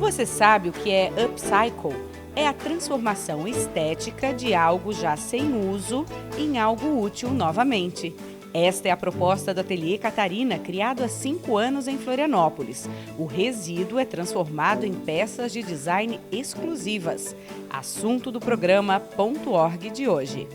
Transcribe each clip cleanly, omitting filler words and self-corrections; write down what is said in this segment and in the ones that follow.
Você sabe o que é upcycle? É a transformação estética de algo já sem uso em algo útil novamente. Esta é a proposta do Ateliê Catarina, criado há 5 anos em Florianópolis. O resíduo é transformado em peças de design exclusivas. Assunto do programa .org de hoje.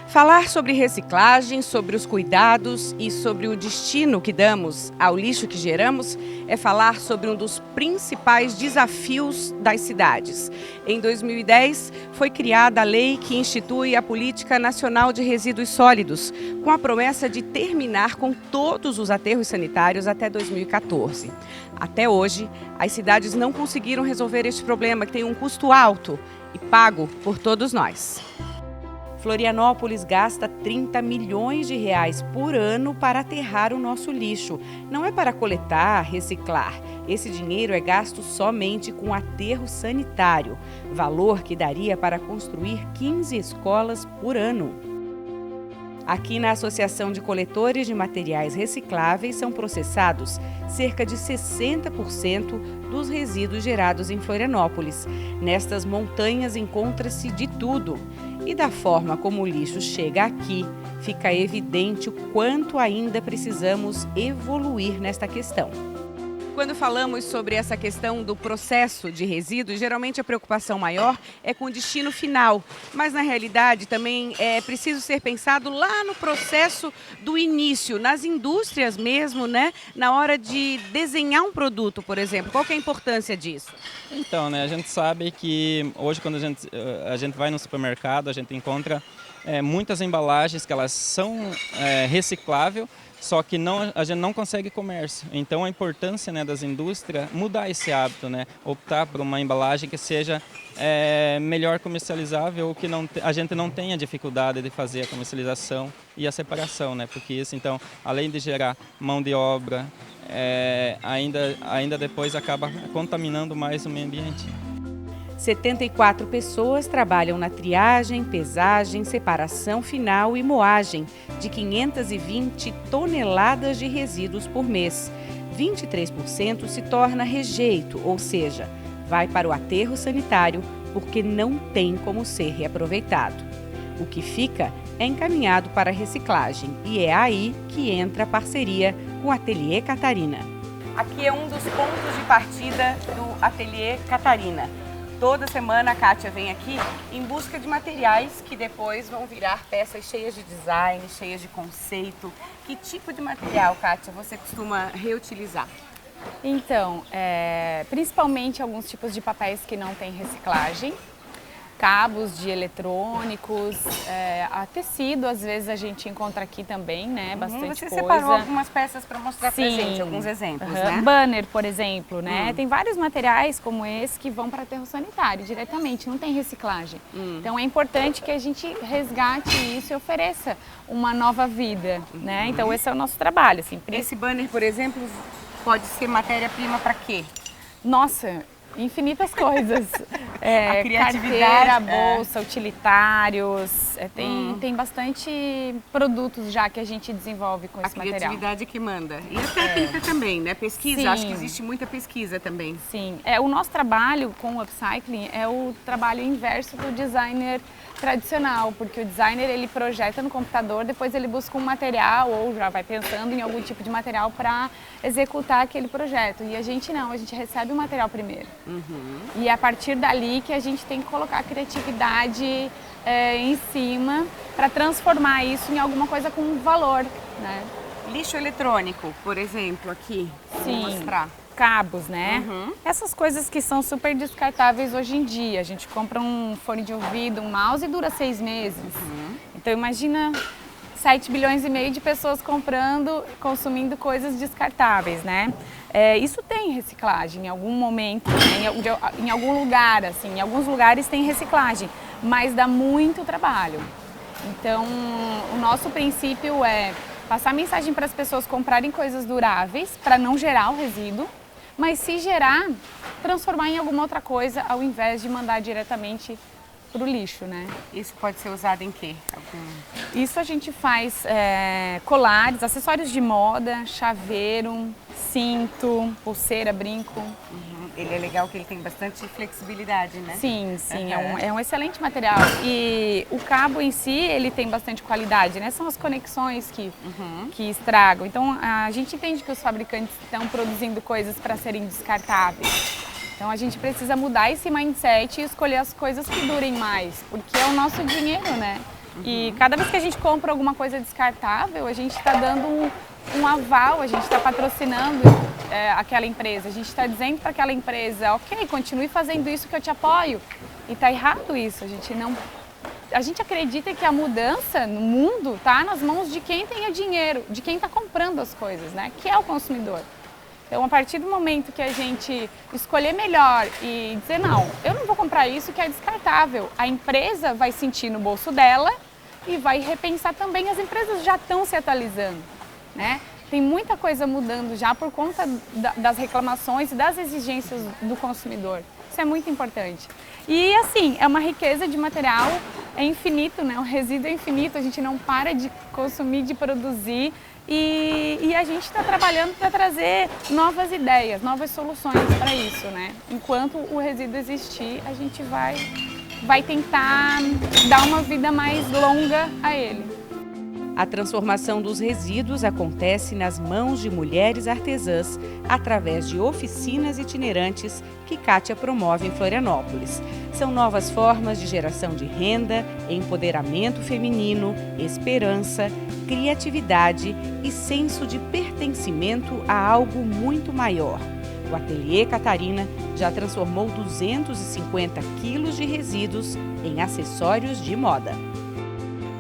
Falar sobre reciclagem, sobre os cuidados e sobre o destino que damos ao lixo que geramos é falar sobre um dos principais desafios das cidades. Em 2010, foi criada a lei que institui a Política Nacional de Resíduos Sólidos, com a promessa de terminar com todos os aterros sanitários até 2014. Até hoje, as cidades não conseguiram resolver este problema, que tem um custo alto e pago por todos nós. Florianópolis gasta 30 milhões de reais por ano para aterrar o nosso lixo. Não é para coletar, reciclar. Esse dinheiro é gasto somente com aterro sanitário, valor que daria para construir 15 escolas por ano. Aqui na Associação de Coletores de Materiais Recicláveis são processados cerca de 60% dos resíduos gerados em Florianópolis. Nestas montanhas encontra-se de tudo. E da forma como o lixo chega aqui, fica evidente o quanto ainda precisamos evoluir nesta questão. Quando falamos sobre essa questão do processo de resíduos, geralmente a preocupação maior é com o destino final, mas na realidade também é preciso ser pensado lá no processo do início, nas indústrias mesmo, né? Na hora de desenhar um produto, por exemplo. Qual que é a importância disso? Então, né, a gente sabe que hoje quando a gente vai no supermercado, a gente encontra muitas embalagens que elas são recicláveis, só que a gente não consegue comércio. Então a importância, né, das indústrias mudar esse hábito, né, optar por uma embalagem que seja melhor comercializável ou que a gente não tenha dificuldade de fazer a comercialização e a separação, né, porque isso então, além de gerar mão de obra, ainda depois acaba contaminando mais o meio ambiente. 74 pessoas trabalham na triagem, pesagem, separação final e moagem de 520 toneladas de resíduos por mês. 23% se torna rejeito, ou seja, vai para o aterro sanitário porque não tem como ser reaproveitado. O que fica é encaminhado para a reciclagem e é aí que entra a parceria com o Ateliê Catarina. Aqui é um dos pontos de partida do Ateliê Catarina. Toda semana a Kátia vem aqui em busca de materiais que depois vão virar peças cheias de design, cheias de conceito. Que tipo de material, Kátia, você costuma reutilizar? Então, principalmente alguns tipos de papéis que não têm reciclagem, cabos de eletrônicos, a tecido às vezes a gente encontra aqui também, né? Bastante você coisa. Você separou algumas peças para mostrar pra gente, alguns exemplos, né? Banner, por exemplo, né? Tem vários materiais como esse que vão para aterro sanitário diretamente, não tem reciclagem. Então é importante que a gente resgate isso e ofereça uma nova vida, né? Então esse é o nosso trabalho, assim. Esse banner, por exemplo, pode ser matéria-prima para quê? Nossa, infinitas coisas. A criatividade, carteira, bolsa, utilitários, tem bastante produtos já que a gente desenvolve com esse material. A criatividade que manda. E a técnica também, né? Pesquisa, Sim. Acho que existe muita pesquisa também. Sim, o nosso trabalho com o upcycling é o trabalho inverso do designer tradicional, porque o designer ele projeta no computador, depois ele busca um material ou já vai pensando em algum tipo de material para executar aquele projeto. E a gente não, a gente recebe o material primeiro. E é a partir dali que a gente tem que colocar a criatividade em cima para transformar isso em alguma coisa com valor, né? Lixo eletrônico, por exemplo, aqui. Sim. Vou mostrar. Cabos, né? Essas coisas que são super descartáveis hoje em dia. A gente compra um fone de ouvido, um mouse e dura 6 meses. Então imagina 7 bilhões e meio de pessoas comprando, consumindo coisas descartáveis, né? Isso tem reciclagem em algum momento, né? Em algum lugar, assim, em alguns lugares tem reciclagem, mas dá muito trabalho. Então o nosso princípio é passar mensagem para as pessoas comprarem coisas duráveis para não gerar o resíduo, mas se gerar, transformar em alguma outra coisa ao invés de mandar diretamente para o lixo, né? Isso pode ser usado em quê? Isso a gente faz colares, acessórios de moda, chaveiro, cinto, pulseira, brinco. Ele é legal que ele tem bastante flexibilidade, né? Sim, sim, é um excelente material. E o cabo em si, ele tem bastante qualidade, né? São as conexões que estragam. Então, a gente entende que os fabricantes estão produzindo coisas para serem descartáveis. Então, a gente precisa mudar esse mindset e escolher as coisas que durem mais, porque é o nosso dinheiro, né? E cada vez que a gente compra alguma coisa descartável, a gente está dando um aval, a gente está patrocinando aquela empresa, a gente está dizendo para aquela empresa, ok, continue fazendo isso que eu te apoio. E está errado isso, a gente acredita que a mudança no mundo está nas mãos de quem tem o dinheiro, de quem está comprando as coisas, né? Que é o consumidor. Então, a partir do momento que a gente escolher melhor e dizer, não, eu não vou comprar isso que é descartável, a empresa vai sentir no bolso dela e vai repensar também, as empresas já estão se atualizando, né? Tem muita coisa mudando já por conta das reclamações e das exigências do consumidor. Isso é muito importante. E assim, é uma riqueza de material, é infinito, né? O resíduo é infinito, a gente não para de consumir, de produzir. E a gente está trabalhando para trazer novas ideias, novas soluções para isso, né? Enquanto o resíduo existir, a gente vai tentar dar uma vida mais longa a ele. A transformação dos resíduos acontece nas mãos de mulheres artesãs através de oficinas itinerantes que Kátia promove em Florianópolis. São novas formas de geração de renda, empoderamento feminino, esperança, criatividade e senso de pertencimento a algo muito maior. O Ateliê Catarina já transformou 250 quilos de resíduos em acessórios de moda.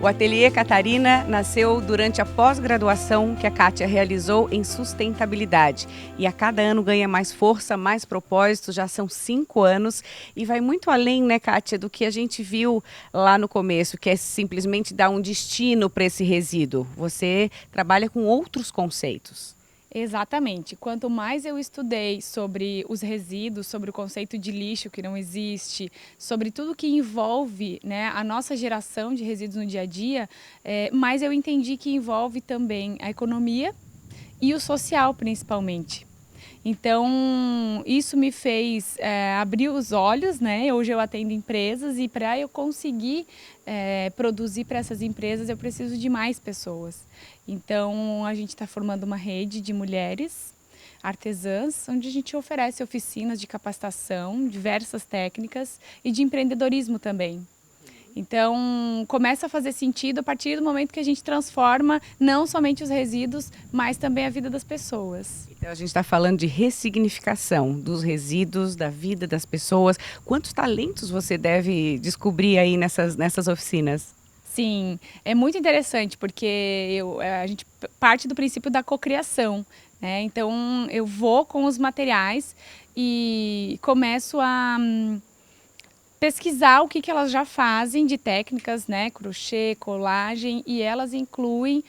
O Ateliê Catarina nasceu durante a pós-graduação que a Kátia realizou em sustentabilidade. E a cada ano ganha mais força, mais propósito, já são 5 anos. E vai muito além, né, Kátia, do que a gente viu lá no começo, que é simplesmente dar um destino para esse resíduo. Você trabalha com outros conceitos. Exatamente. Quanto mais eu estudei sobre os resíduos, sobre o conceito de lixo que não existe, sobre tudo que envolve, né, a nossa geração de resíduos no dia a dia, mais eu entendi que envolve também a economia e o social, principalmente. Então, isso me fez abrir os olhos, né? Hoje eu atendo empresas e para eu conseguir produzir para essas empresas eu preciso de mais pessoas. Então, a gente está formando uma rede de mulheres artesãs, onde a gente oferece oficinas de capacitação, diversas técnicas e de empreendedorismo também. Então, começa a fazer sentido a partir do momento que a gente transforma não somente os resíduos, mas também a vida das pessoas. Então, a gente está falando de ressignificação dos resíduos, da vida das pessoas. Quantos talentos você deve descobrir aí nessas oficinas? Sim, é muito interessante porque a gente parte do princípio da cocriação, né? Então, eu vou com os materiais e começo a pesquisar o que elas já fazem de técnicas, né, crochê, colagem, e elas incluem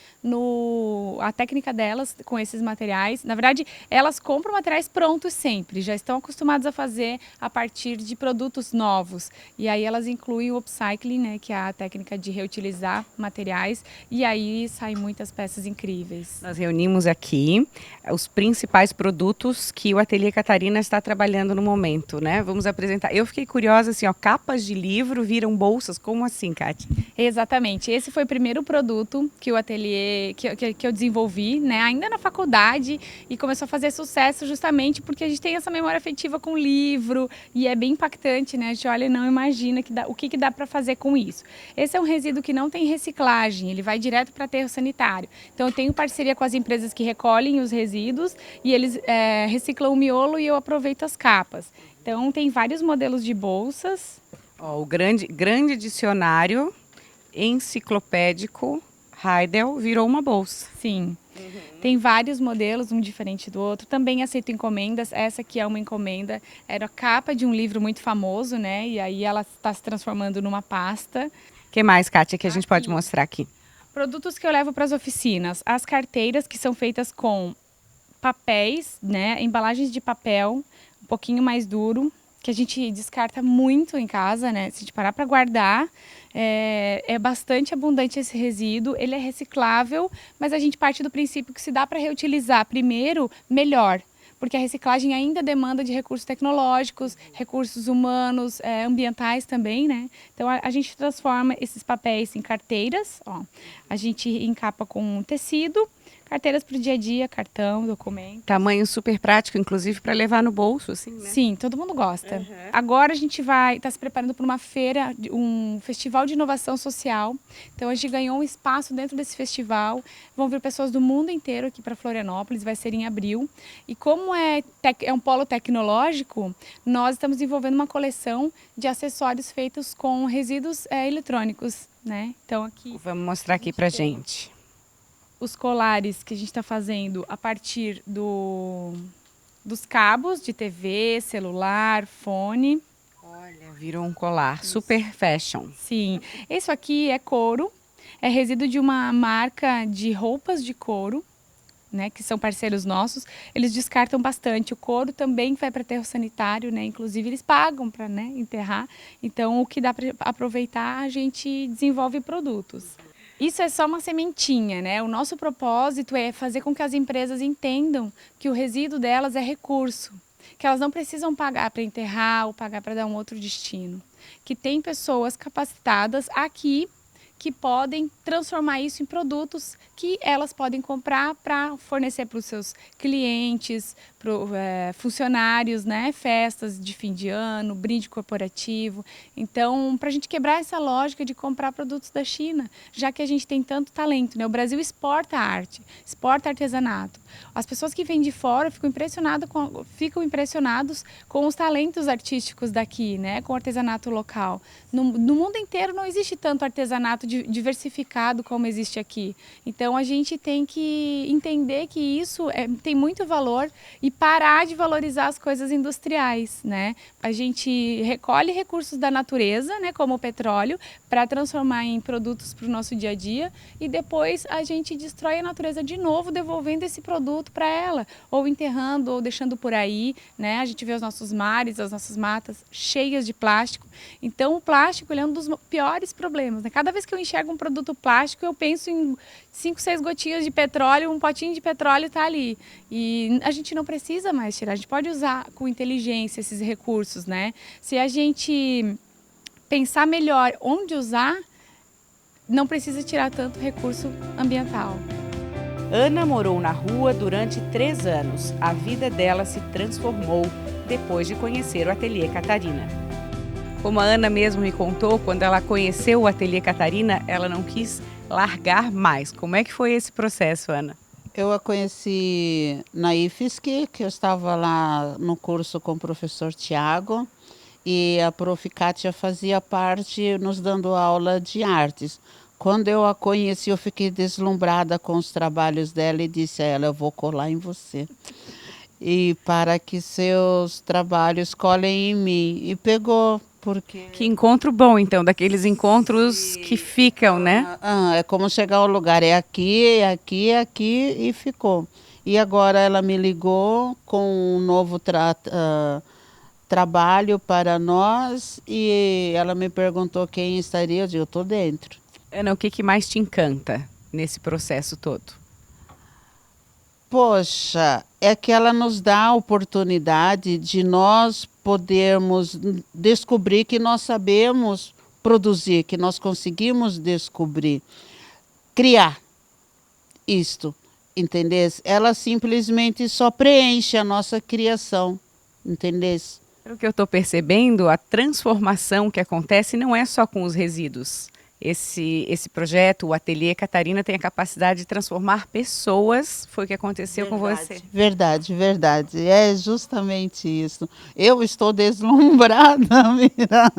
a técnica delas com esses materiais. Na verdade, elas compram materiais prontos sempre, já estão acostumadas a fazer a partir de produtos novos. E aí elas incluem o upcycling, né, que é a técnica de reutilizar materiais, e aí saem muitas peças incríveis. Nós reunimos aqui os principais produtos que o Ateliê Catarina está trabalhando no momento, né? Vamos apresentar. Eu fiquei curiosa, assim, ó, capas de livro viram bolsas, como assim, Kátia? Exatamente, esse foi o primeiro produto que o ateliê, que eu desenvolvi, né, ainda na faculdade, e começou a fazer sucesso justamente porque a gente tem essa memória afetiva com o livro, e é bem impactante, né, a gente olha e não imagina o que dá para fazer com isso. Esse é um resíduo que não tem reciclagem, ele vai direto para aterro sanitário. Então eu tenho parceria com as empresas que recolhem os resíduos, e eles reciclam o miolo e eu aproveito as capas. Então, tem vários modelos de bolsas. Ó, o grande dicionário enciclopédico Heidel virou uma bolsa. Sim. Tem vários modelos, um diferente do outro. Também aceito encomendas. Essa aqui é uma encomenda. Era a capa de um livro muito famoso, né? E aí ela está se transformando numa pasta. O que mais, Kátia, que a gente pode mostrar aqui? Produtos que eu levo para as oficinas. As carteiras, que são feitas com papéis, né? Embalagens de papel, um pouquinho mais duro, que a gente descarta muito em casa, né? Se a gente parar para guardar, é bastante abundante esse resíduo. Ele é reciclável, mas a gente parte do princípio que se dá para reutilizar primeiro, melhor. Porque a reciclagem ainda demanda de recursos tecnológicos, recursos humanos, ambientais também, né? Então a gente transforma esses papéis em carteiras, ó. A gente encapa com tecido, carteiras para o dia a dia, cartão, documento. Tamanho super prático, inclusive para levar no bolso, assim, né? Sim, todo mundo gosta. Agora a gente está se preparando para uma feira, um festival de inovação social. Então a gente ganhou um espaço dentro desse festival. Vão vir pessoas do mundo inteiro aqui para Florianópolis, vai ser em abril. E como é um polo tecnológico, nós estamos desenvolvendo uma coleção de acessórios feitos com resíduos eletrônicos, né? Então aqui... Vamos mostrar aqui pra gente. Os colares que a gente está fazendo a partir dos cabos de TV, celular, fone. Olha, virou um colar, super fashion. Sim, isso aqui é couro, é resíduo de uma marca de roupas de couro, né, que são parceiros nossos. Eles descartam bastante. O couro também vai para aterro sanitário, né? Inclusive eles pagam para, né, enterrar. Então o que dá para aproveitar, a gente desenvolve produtos. Isso é só uma sementinha, né? O nosso propósito é fazer com que as empresas entendam que o resíduo delas é recurso, que elas não precisam pagar para enterrar ou pagar para dar um outro destino, que tem pessoas capacitadas aqui que podem transformar isso em produtos que elas podem comprar para fornecer para os seus clientes, para funcionários, né? Festas de fim de ano, brinde corporativo. Então, para a gente quebrar essa lógica de comprar produtos da China, já que a gente tem tanto talento, né? O Brasil exporta arte, exporta artesanato. As pessoas que vêm de fora ficam impressionados com os talentos artísticos daqui, né? Com o artesanato local. No mundo inteiro não existe tanto artesanato diversificado como existe aqui. Então a gente tem que entender que isso tem muito valor e parar de valorizar as coisas industriais, né? A gente recolhe recursos da natureza, né, como o petróleo, para transformar em produtos para o nosso dia a dia e depois a gente destrói a natureza de novo, devolvendo esse produto para ela, ou enterrando ou deixando por aí, né? A gente vê os nossos mares, as nossas matas cheias de plástico. Então o plástico, ele é um dos piores problemas, né? Cada vez que eu enxergo um produto plástico, eu penso em 5, 6 gotinhas de petróleo, um potinho de petróleo está ali. E a gente não precisa mais tirar, a gente pode usar com inteligência esses recursos, né? Se a gente pensar melhor onde usar, não precisa tirar tanto recurso ambiental. Ana morou na rua durante 3 anos. A vida dela se transformou depois de conhecer o Ateliê Catarina. Como a Ana mesmo me contou, quando ela conheceu o Ateliê Catarina, ela não quis largar mais. Como é que foi esse processo, Ana? Eu a conheci na IFSC, que eu estava lá no curso com o professor Tiago, e a prof. Kátia fazia parte nos dando aula de artes. Quando eu a conheci, eu fiquei deslumbrada com os trabalhos dela e disse a ela, eu vou colar em você. E para que seus trabalhos colhem em mim. E pegou, porque... Que encontro bom, então, daqueles encontros que ficam, né? É como chegar ao lugar, é aqui, é aqui, é aqui, e ficou. E agora ela me ligou com um novo trabalho para nós e ela me perguntou quem estaria, eu digo, eu estou dentro. Ana, o que mais te encanta nesse processo todo? Poxa, é que ela nos dá a oportunidade de nós podermos descobrir que nós sabemos produzir, que nós conseguimos descobrir, criar isto, entendeu? Ela simplesmente só preenche a nossa criação, entendeu? Pelo que eu estou percebendo, a transformação que acontece não é só com os resíduos. Esse projeto, o Ateliê Catarina, tem a capacidade de transformar pessoas. Foi o que aconteceu com você. Verdade, verdade. É justamente isso. Eu estou deslumbrada, Mira.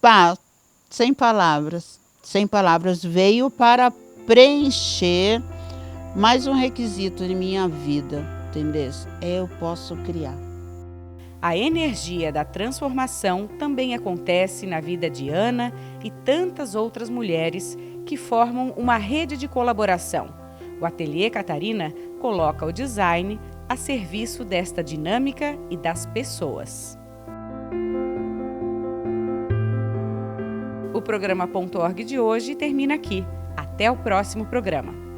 Pá, sem palavras. Sem palavras. Veio para preencher mais um requisito em minha vida, entendeu? Eu posso criar. A energia da transformação também acontece na vida de Ana e tantas outras mulheres que formam uma rede de colaboração. O Ateliê Catarina coloca o design a serviço desta dinâmica e das pessoas. O programa .org de hoje termina aqui. Até o próximo programa.